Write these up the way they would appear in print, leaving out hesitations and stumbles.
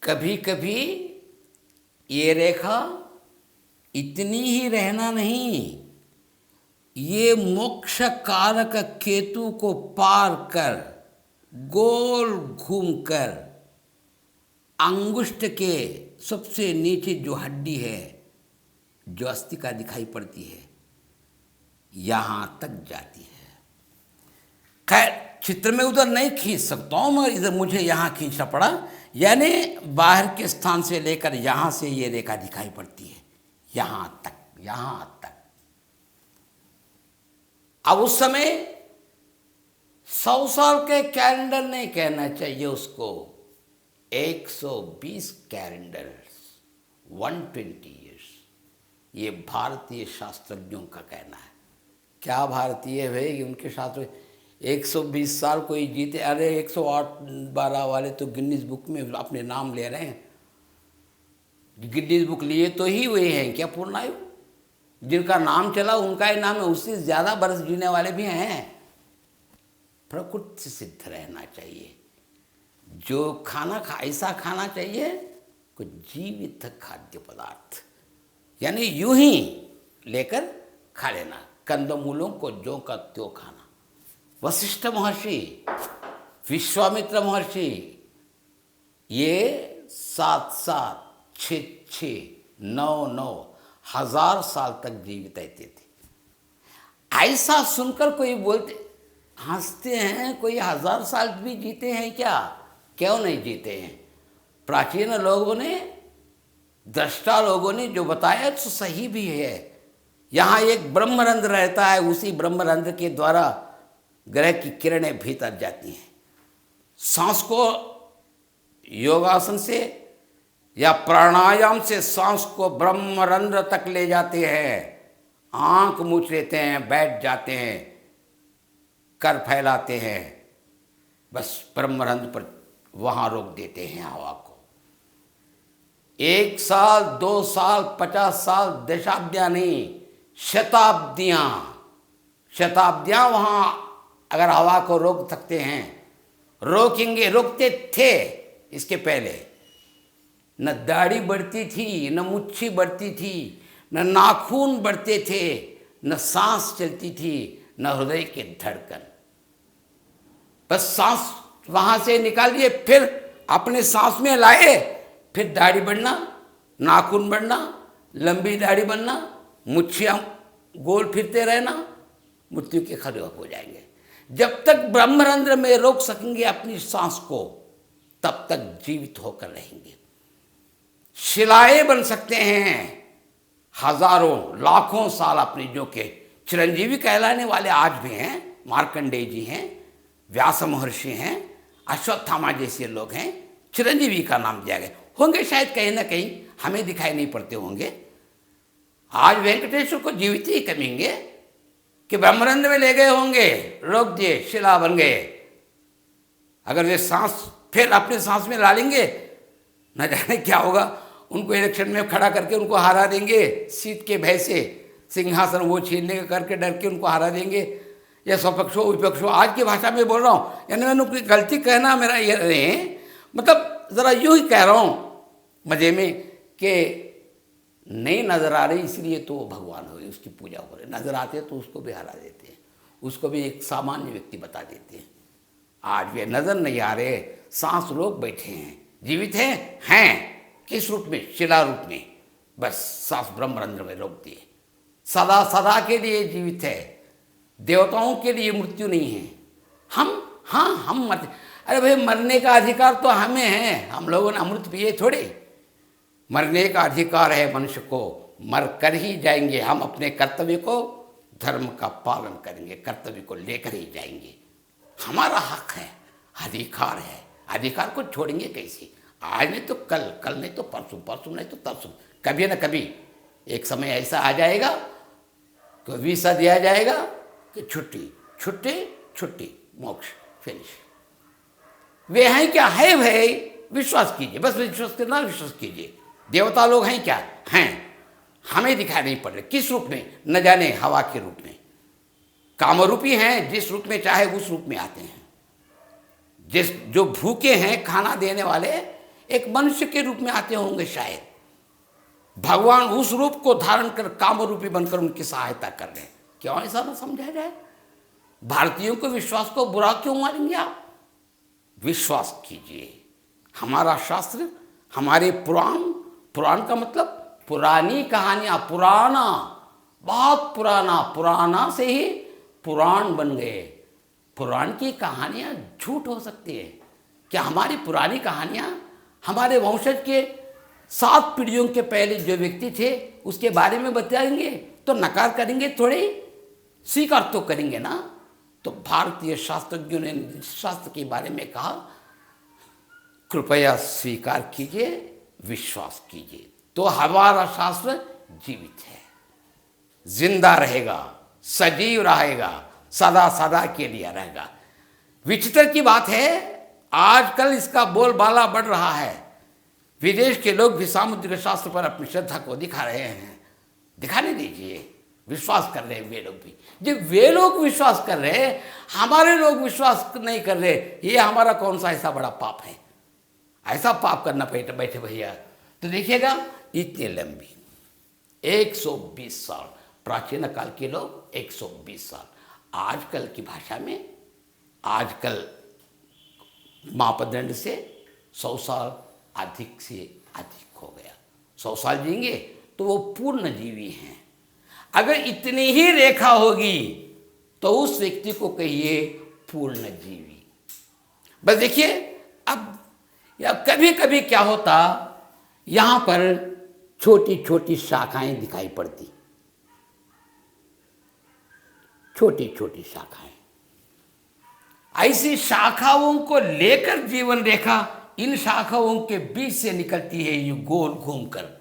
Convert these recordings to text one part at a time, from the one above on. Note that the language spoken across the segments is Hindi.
कभी कभी ये रेखा इतनी ही रहना नहीं, ये मोक्ष कारक केतु को पार कर गोल घूमकर अंगुष्ठ के सबसे नीचे जो हड्डी है, जो अस्थिका दिखाई पड़ती है, यहां तक जाती है। खैर चित्र में उधर नहीं खींच सकता हूं, मगर इधर मुझे यहां खींचना पड़ा। यानी बाहर के स्थान से लेकर यहां से ये रेखा दिखाई पड़ती है, यहां तक, यहां तक। अब उस समय 100 साल के कैलेंडर नहीं कहना चाहिए उसको, 120 कैलेंडर, 120 ईयर्स, ये भारतीय शास्त्रज्ञों का कहना है। क्या भारतीय है उनके शास्त्र, 120 साल कोई जीते, अरे 108-12 वाले तो गिनीज बुक में अपने नाम ले रहे हैं। गिनीज बुक लिए तो ही वे हैं क्या पूर्णायु, जिनका नाम चला उनका ही नाम है, उससे ज़्यादा बरस जीने वाले भी हैं। प्रकृति से सिद्ध रहना चाहिए, जो खाना ऐसा खाना चाहिए कुछ जीवित खाद्य पदार्थ, यानी यूं ही लेकर खा लेना, कंदमूलों को जो का त्यों खाना। वशिष्ठ महर्षि, विश्वामित्र महर्षि, ये 7-7, 6-6, 9-9 हजार साल तक जीवित रहते थे। ऐसा सुनकर कोई बोलते, हंसते हैं, कोई 1000 साल भी जीते हैं क्या? क्यों नहीं जीते हैं? प्राचीन लोगों ने, दृष्टा लोगों ने जो बताया तो सही भी है। यहाँ एक ब्रह्मरंध्र रहता है, उसी ब्रह्मरंध्र के द्वारा ग्रह की किरणें भीतर जाती हैं। सांस को योगासन से या प्राणायाम से सांस को ब्रह्मरंध्र तक ले जाते हैं, आंख मूछ लेते हैं, बैठ जाते हैं, कर फैलाते हैं, बस ब्रह्मरंध्र पर वहां रोक देते हैं हवा को। 1 साल, 2 साल, 50 साल, दशाब्दियां नहीं, शताब्दियां वहां अगर हवा को रोक सकते हैं, रोकेंगे, रोकते थे। इसके पहले न दाढ़ी बढ़ती थी, न मुच्छी बढ़ती थी, न नाखून बढ़ते थे, न सांस चलती थी, न हृदय के धड़कन। बस सांस वहां से निकाल दिए, फिर अपने सांस में लाए, फिर दाढ़ी बढ़ना, नाखून बढ़ना, लंबी दाढ़ी बनना, मुच्छियां गोल फिरते रहना, मृत्यु के खड़े हो जाएंगे। जब तक ब्रह्मरंध्र में रोक सकेंगे अपनी सांस को, तब तक जीवित होकर रहेंगे। शिलाएं बन सकते हैं हजारों लाखों साल अपनी, जो के चिरंजीवी कहलाने वाले आज भी हैं। मार्कंडेय जी हैं, व्यास महर्षि हैं, अश्वत्थामा जैसे लोग हैं, चिरंजीवी का नाम दिया गया। होंगे शायद कहीं ना कहीं, हमें दिखाई नहीं पड़ते होंगे। आज वेंकटेश्वर को जीवित ही कहेंगे कि ब्रह्मरंध्र में ले गए होंगे, रोक दिए, शिला बन गए। अगर वे सांस फिर अपने सांस में ला लेंगे, न जाने क्या होगा। उनको इलेक्शन में खड़ा करके उनको हरा देंगे, सीट के भय से, सिंहासन वो छीनने का करके डर के उनको हरा देंगे। या स्वपक्ष हो विपक्ष हो, आज की भाषा में बोल रहा हूँ, यानी मैंने कोई गलती कहना मेरा ये नहीं, मतलब ज़रा यूँ ही कह रहा हूँ मज़े में कि नहीं नज़र आ रही इसलिए तो भगवान हो रही, उसकी पूजा हो रही। नज़र आते तो उसको भी हरा देते हैं, उसको भी एक सामान्य व्यक्ति बता देते हैं। आज वे नज़र नहीं आ रहे, सांस लोग बैठे हैं, जीवित हैं किस रूप में? शिला रूप में। बस सांस ब्रह्मरंध्र में रोक दिए, सदा सदा के लिए जीवित है। देवताओं के लिए मृत्यु नहीं है। हम मरते, अरे भाई मरने का अधिकार तो हमें है, हम लोगों ने अमृत पिए थोड़े। मरने का अधिकार है मनुष्य को, मर कर ही जाएंगे। हम अपने कर्तव्य को, धर्म का पालन करेंगे, कर्तव्य को लेकर ही जाएंगे। हमारा हक है, अधिकार है, अधिकार को छोड़ेंगे कैसे? आज नहीं तो कल, कल नहीं तो परसों, परसों नहीं तो तरसों, कभी न कभी एक समय ऐसा आ जाएगा कि वीसा दिया जाएगा कि छुट्टी छुट्टी छुट्टी, मोक्ष, फिनिश। वे हैं क्या? है भाई, विश्वास कीजिए, बस विश्वास करना, विश्वास कीजिए। देवता लोग हैं क्या? हैं, हमें दिखाई नहीं पड़ रहे। किस रूप में? न जाने, हवा के रूप में। कामरूपी हैं, जिस रूप में चाहे उस रूप में आते हैं। जो भूखे हैं, खाना देने वाले, एक मनुष्य के रूप में आते होंगे शायद। भगवान उस रूप को धारण कर काम रूपी बनकर उनकी सहायता कर रहे हैं। क्यों ऐसा ना समझा जाए? भारतीयों को विश्वास को बुरा क्यों मानेंगे आप? विश्वास कीजिए, हमारा शास्त्र, हमारे पुराण, पुराण का मतलब पुरानी कहानियां, पुराना, बहुत पुराना, पुराना से ही पुराण बन गए। पुराण की कहानियां झूठ हो सकती है क्या? हमारी पुरानी कहानियां हमारे वंशज के 7 पीढ़ियों के पहले जो व्यक्ति थे उसके बारे में बताएंगे तो नकार करेंगे थोड़े, स्वीकार तो करेंगे ना। तो भारतीय शास्त्रज्ञों ने शास्त्र के बारे में कहा, कृपया स्वीकार कीजिए, विश्वास कीजिए, तो हमारा शास्त्र जीवित है, जिंदा रहेगा, सजीव रहेगा, सदा सदा के लिए रहेगा। विचित्र की बात है, आजकल इसका बोलबाला बढ़ रहा है। विदेश के लोग भी सामुद्रिक शास्त्र पर अपनी श्रद्धा को दिखा रहे हैं। दिखाने दीजिए, विश्वास कर रहे हैं वे लोग भी। जब वे लोग विश्वास कर रहे हैं, हमारे लोग विश्वास नहीं कर रहे, ये हमारा कौन सा ऐसा बड़ा पाप है? ऐसा पाप करना बैठे भैया तो देखिएगा, इतनी लंबी 120 साल, प्राचीन काल के लोग 120 साल, आजकल की भाषा में, आजकल मापदंड से 100 साल अधिक से अधिक हो गया। 100 साल जिएंगे तो वो पूर्ण जीवी हैं। अगर इतनी ही रेखा होगी तो उस व्यक्ति को कहिए पूर्ण जीवी। बस देखिए, अब या कभी कभी क्या होता, यहाँ पर छोटी छोटी शाखाएं दिखाई पड़ती, छोटी छोटी शाखाएं। ऐसी शाखाओं को लेकर जीवन रेखा इन शाखाओं के बीच से निकलती है, ये गोल घूमकर।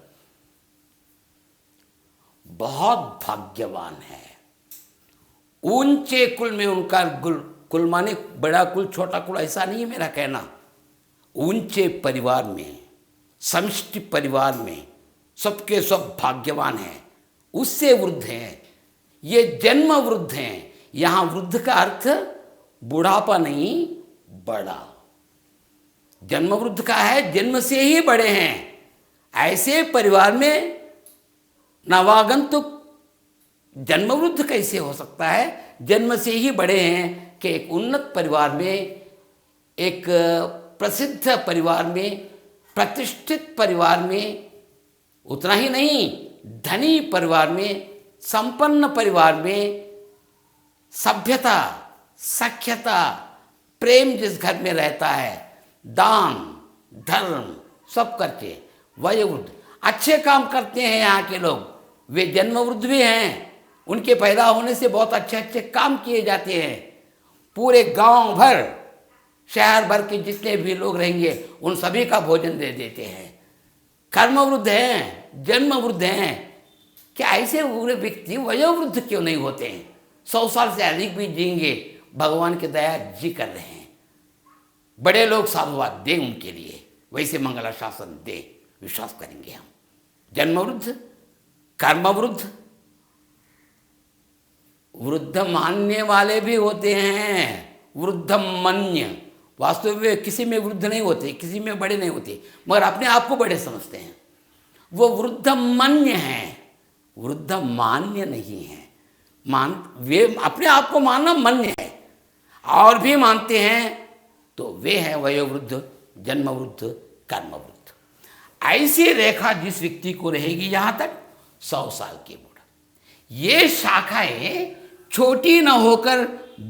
बहुत भाग्यवान है। ऊंचे कुल में उनका कुल माने बड़ा कुल छोटा कुल ऐसा नहीं है मेरा कहना। ऊंचे परिवार में, समष्टि परिवार में सबके सब भाग्यवान हैं, उससे वृद्ध हैं। ये जन्म वृद्ध हैं। यहां वृद्ध का अर्थ बुढ़ापा नहीं, बड़ा। जन्म वृद्ध का है जन्म से ही बड़े हैं। ऐसे परिवार में नवागंतुक जन्म वृद्ध कैसे हो सकता है? जन्म से ही बड़े हैं कि एक उन्नत परिवार में, एक प्रसिद्ध परिवार में, प्रतिष्ठित परिवार में, उतना ही नहीं धनी परिवार में, संपन्न परिवार में, सभ्यता, सख्यता, प्रेम जिस घर में रहता है, दान धर्म सब करके वयोवृद्ध अच्छे काम करते हैं यहाँ के लोग। वे जन्मवृद्ध भी हैं, उनके पैदा होने से बहुत अच्छे अच्छे काम किए जाते हैं। पूरे गांव भर, शहर भर के जितने भी लोग रहेंगे उन सभी का भोजन दे देते हैं। कर्मवृद्ध हैं, जन्मवृद्ध हैं। क्या ऐसे पूरे व्यक्ति वयोवृद्ध क्यों नहीं होते हैं? 100 साल से अधिक भी जिएंगे, भगवान की दया जी कर रहे हैं। बड़े लोग साधुवाद दें उनके लिए, वैसे मंगला शासन दे, विश्वास करेंगे हम। जन्मवृद्ध, कर्मवृद्ध, वृद्ध मानने वाले भी होते हैं, वृद्ध मन्य। वास्तव में किसी में वृद्ध नहीं होते, किसी में बड़े नहीं होते, मगर अपने आप को बड़े समझते हैं। वो वृद्ध मन्य हैं, वृद्ध मान्य नहीं है। वे अपने आप को मानना मन्य है, और भी मानते हैं तो वे हैं वयोवृद्ध, जन्मवृद्ध, कर्मवृद्ध। ऐसी रेखा जिस व्यक्ति को रहेगी यहां तक 100 साल की बूढ़ा, ये शाखाएं छोटी ना होकर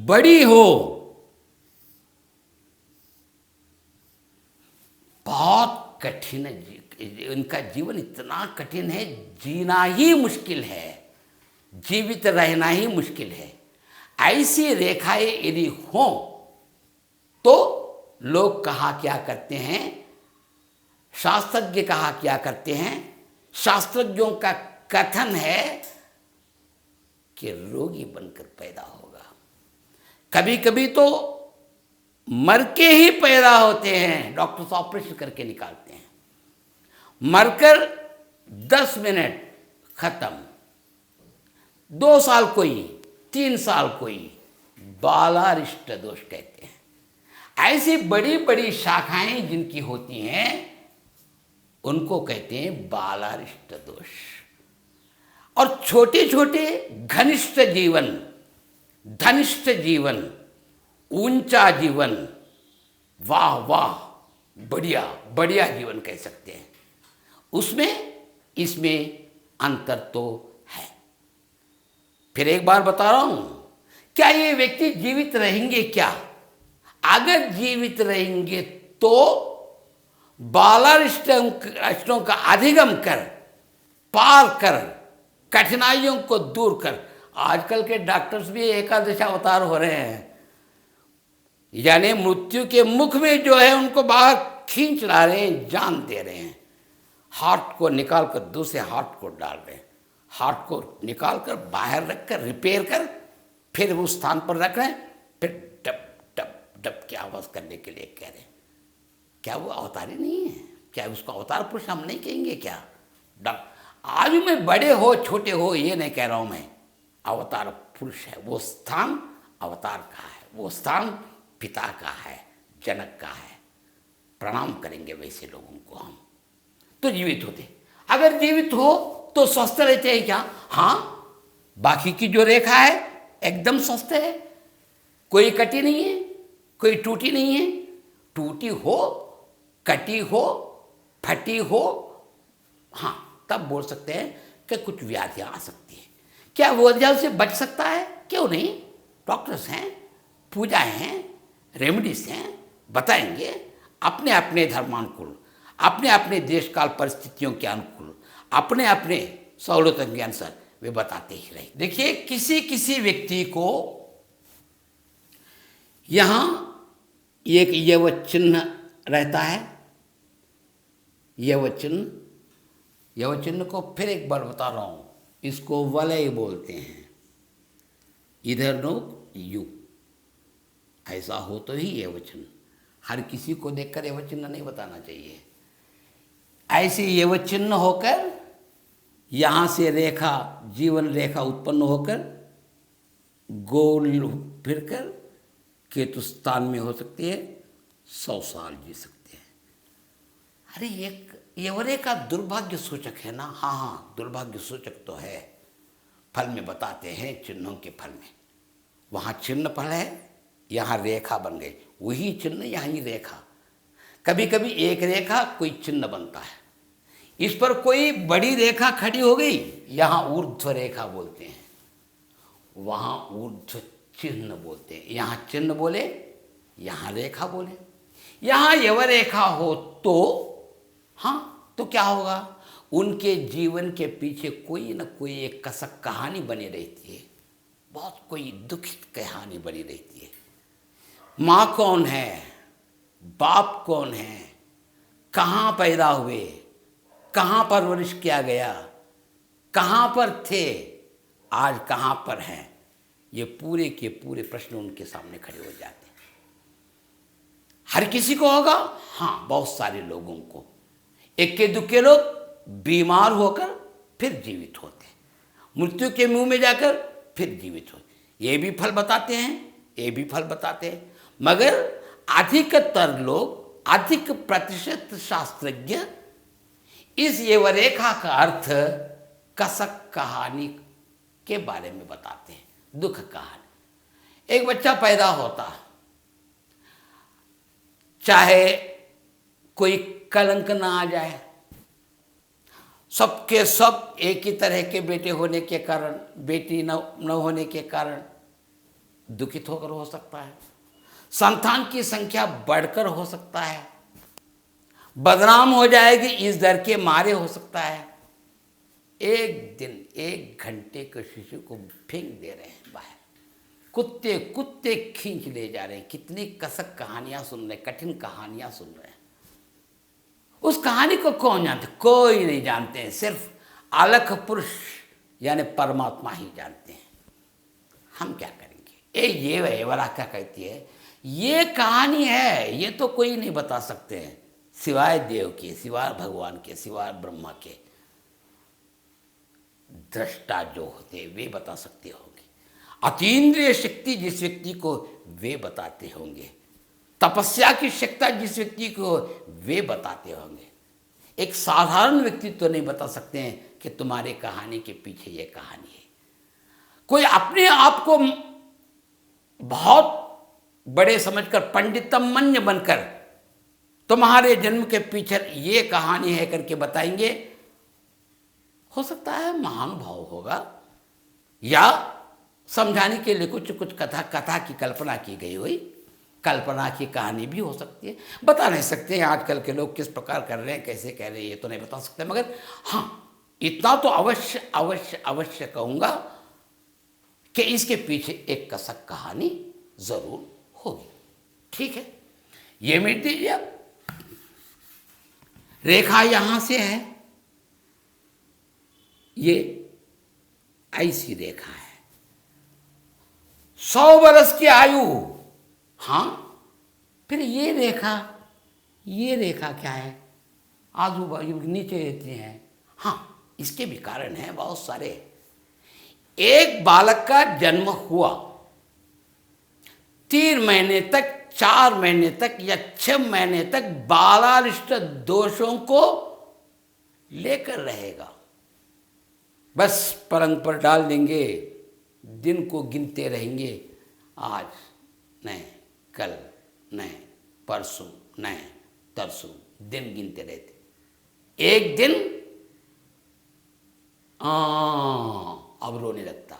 बड़ी हो। बहुत कठिन है इनका जीवन, इतना कठिन है, जीना ही मुश्किल है, जीवित रहना ही मुश्किल है। ऐसी रेखाएं यदि हों तो लोग कहा क्या करते हैं, शास्त्रज्ञ कहा क्या करते हैं, शास्त्रज्ञों का कथन है कि रोगी बनकर पैदा होगा। कभी कभी तो मर के ही पैदा होते हैं, डॉक्टर्स ऑपरेशन करके निकालते हैं। मरकर 10 मिनट खत्म, 2 साल कोई, 3 साल कोई, बालारिष्ट दोष कहते हैं। ऐसी बड़ी बड़ी शाखाएं जिनकी होती हैं, उनको कहते हैं बालारिष्ट दोष। और छोटे छोटे घनिष्ठ जीवन, धनिष्ठ जीवन, ऊंचा जीवन, वाह वाह, बढ़िया बढ़िया जीवन कह सकते हैं, उसमें इसमें अंतर तो है। फिर एक बार बता रहा हूं, क्या ये व्यक्ति जीवित रहेंगे? क्या अगर जीवित रहेंगे तो बालारिष्टों का अधिगम कर, पार कर, कठिनाइयों को दूर कर। आजकल के डॉक्टर्स भी एकादश अवतार हो रहे हैं, यानी मृत्यु के मुख में जो है उनको बाहर खींच ला रहे हैं, जान दे रहे हैं। हार्ट को निकाल कर दूसरे हार्ट को डाल रहे हैं, हार्ट को निकाल कर बाहर रख कर रिपेयर कर फिर उस स्थान पर रख रहे हैं, फिर डब डब डब की आवाज़ करने के लिए कह रहे हैं। क्या वो अवतारी नहीं है? क्या उसको अवतार पुरुष हम नहीं कहेंगे क्या? डब आज में बड़े हो छोटे हो ये नहीं कह रहा हूँ मैं, अवतार पुरुष है। वो स्थान अवतार का है, वो स्थान पिता का है, जनक का है। प्रणाम करेंगे वैसे लोगों को हम, तो जीवित होते। अगर जीवित हो तो स्वस्थ रहते हैं क्या? हाँ, बाकी की जो रेखा है एकदम स्वस्थ है, कोई कटी नहीं है, कोई टूटी नहीं है। टूटी हो, कटी हो, फटी हो, हाँ, तब बोल सकते हैं कि कुछ व्याधियाँ आ सकती है। क्या वो व्याधियों से बच सकता है? क्यों नहीं, डॉक्टर्स हैं, पूजाएं हैं, रेमेडीज हैं, बताएंगे अपने अपने धर्मानुकूल, अपने अपने देश काल परिस्थितियों के अनुकूल, अपने अपने सहूलतों के अनुसार वे बताते ही रहे। देखिए, किसी किसी व्यक्ति को यहाँ एक यव चिन्ह रहता है, यव चिन्ह को फिर एक बार बता रहा हूँ, इसको वलय बोलते हैं। इधर नो यू, ऐसा हो तो ही यव चिन्ह। हर किसी को देखकर यव चिन्ह नहीं बताना चाहिए। ऐसे यव चिन्ह होकर यहाँ से रेखा, जीवन रेखा उत्पन्न होकर गोल फिरकर केतु स्थान में हो सकती है, 100 साल जी सकते हैं। अरे एक यवरे का दुर्भाग्य सूचक है ना? हाँ हाँ, दुर्भाग्य सूचक तो है। फल में बताते हैं, चिन्हों के फल में, वहाँ चिन्ह फल है, यहाँ रेखा बन गई, वही चिन्ह यहाँ ही रेखा। कभी कभी एक रेखा कोई चिन्ह बनता है, इस पर कोई बड़ी रेखा खड़ी हो गई, यहाँ ऊर्ध्व रेखा बोलते हैं, वहाँ ऊर्ध्व चिन्ह बोलते हैं। यहाँ चिन्ह बोले, यहाँ रेखा बोले। यहाँ यव रेखा हो तो हाँ, तो क्या होगा? उनके जीवन के पीछे कोई न कोई एक कसक कहानी बनी रहती है, बहुत कोई दुखित कहानी बनी रहती है। माँ कौन है, बाप कौन है, कहाँ पैदा हुए, कहाँ परवरिश किया गया, कहाँ पर थे, आज कहाँ पर हैं, ये पूरे के पूरे प्रश्न उनके सामने खड़े हो जाते हैं। हर किसी को होगा? हाँ, बहुत सारे लोगों को। इक्के दुक्के लोग बीमार होकर फिर जीवित होते हैं, मृत्यु के मुंह में जाकर फिर जीवित होते। ये भी फल बताते हैं, ये भी फल बताते हैं, मगर अधिकतर लोग, अधिक प्रतिशत शास्त्रज्ञ इस यवरेखा का अर्थ कसक कहानी के बारे में बताते हैं, दुख कहानी। एक बच्चा पैदा होता, चाहे कोई कलंक ना आ जाए, सबके सब एक ही तरह के बेटे होने के कारण, बेटी न होने के कारण दुखित होकर हो सकता है, संतान की संख्या बढ़कर हो सकता है, बदनाम हो जाएगी इस डर के मारे हो सकता है। एक दिन 1 घंटे के शिशु को फेंक दे रहे हैं बाहर, कुत्ते कुत्ते खींच ले जा रहे हैं। कितनी कसक कहानियां सुन रहे हैं, कठिन कहानियां सुन रहे हैं। उस कहानी को कौन जानते? कोई नहीं जानते हैं, सिर्फ अलख पुरुष यानी परमात्मा ही जानते हैं। हम क्या करेंगे? ये वरा क्या कहती है, ये कहानी है, ये तो कोई नहीं बता सकते हैं सिवाय देव के, सिवाय भगवान के, सिवाय ब्रह्मा के। दृष्टा जो होते वे बता सकते होंगे, अतीन्द्रिय शक्ति जिस व्यक्ति को वे बताते होंगे, तपस्या की शक्ति जिस व्यक्ति को वे बताते होंगे। एक साधारण व्यक्ति तो नहीं बता सकते हैं कि तुम्हारे कहानी के पीछे ये कहानी है। कोई अपने आप को बहुत बड़े समझकर पंडितमन्य बनकर तुम्हारे जन्म के पीछे ये कहानी है करके बताएंगे, हो सकता है महानुभाव होगा या समझाने के लिए कुछ कुछ कथा की कल्पना की गई हुई, कल्पना की कहानी भी हो सकती है। बता नहीं सकते हैं आजकल के लोग किस प्रकार कर रहे हैं, कैसे कह रहे हैं, ये तो नहीं बता सकते, मगर हाँ इतना तो अवश्य अवश्य अवश्य कहूँगा कि इसके पीछे एक कसक कहानी जरूर होगी। ठीक है, ये मिट दीजिए अब। रेखा यहां से है, ये ऐसी रेखा है, 100 वर्ष की आयु। हाँ, फिर ये रेखा क्या है, आजू बाजू नीचे रहती हैं। हाँ, इसके भी कारण हैं बहुत सारे। एक बालक का जन्म हुआ, 3 महीने तक, 4 महीने तक या 6 महीने तक बालारिष्ट दोषों को लेकर रहेगा। बस पलंग पर डाल देंगे, दिन को गिनते रहेंगे, आज नहीं, कल नहीं, परसों नहीं, तरसों, दिन गिनते रहते। एक दिन अब रोने लगता।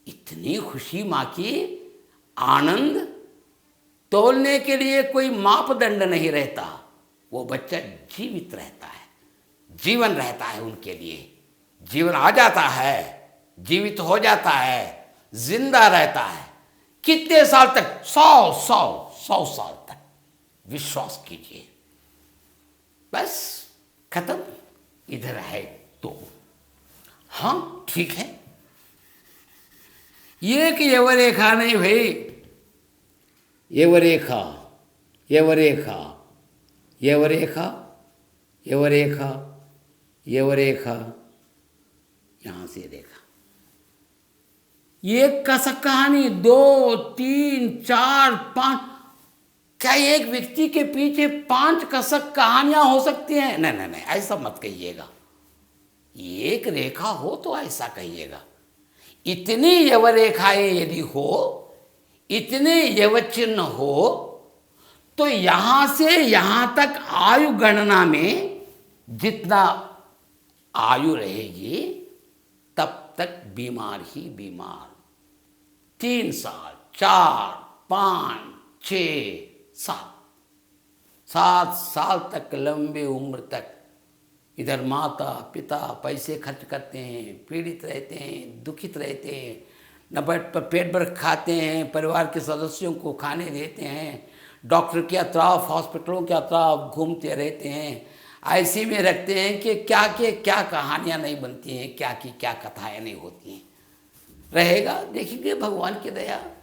इतनी खुशी माँ की, आनंद तोलने के लिए कोई मापदंड नहीं रहता। वो बच्चा जीवित रहता है, जीवन रहता है उनके लिए, जीवन आ जाता है, जीवित हो जाता है, जिंदा रहता है। कितने साल तक? 100 साल तक, विश्वास कीजिए। बस खत्म, इधर है तो। हाँ ठीक है, ये कि यवरेखा नहीं भाई, यवरेखा यवरेखा यवरेखा यवरेखा यवरेखा, यहां से रेखा। ये कसक कहानी 2, 3, 4, 5, क्या एक व्यक्ति के पीछे 5 कसक कहानियां हो सकती हैं? नहीं नहीं नहीं, ऐसा मत कहिएगा। एक रेखा हो तो ऐसा कहिएगा। इतनी यवरेखाएं यदि हो, इतने यवचिन्ह हो, तो यहां से यहां तक आयु गणना में जितना आयु रहेगी तब तक बीमार ही बीमार। 3 साल, 4, 5, 6, 7 साल तक, लंबे उम्र तक इधर माता पिता पैसे खर्च करते हैं, पीड़ित रहते हैं, दुखित रहते हैं, न पेट भर खाते हैं, परिवार के सदस्यों को खाने देते हैं, डॉक्टर के अतराफ, हॉस्पिटलों के अतराफ घूमते रहते हैं। ऐसे में रखते हैं कि क्या के क्या कहानियाँ नहीं बनती हैं, क्या की क्या कथाएँ नहीं होती हैं। रहेगा, देखेंगे भगवान की दया।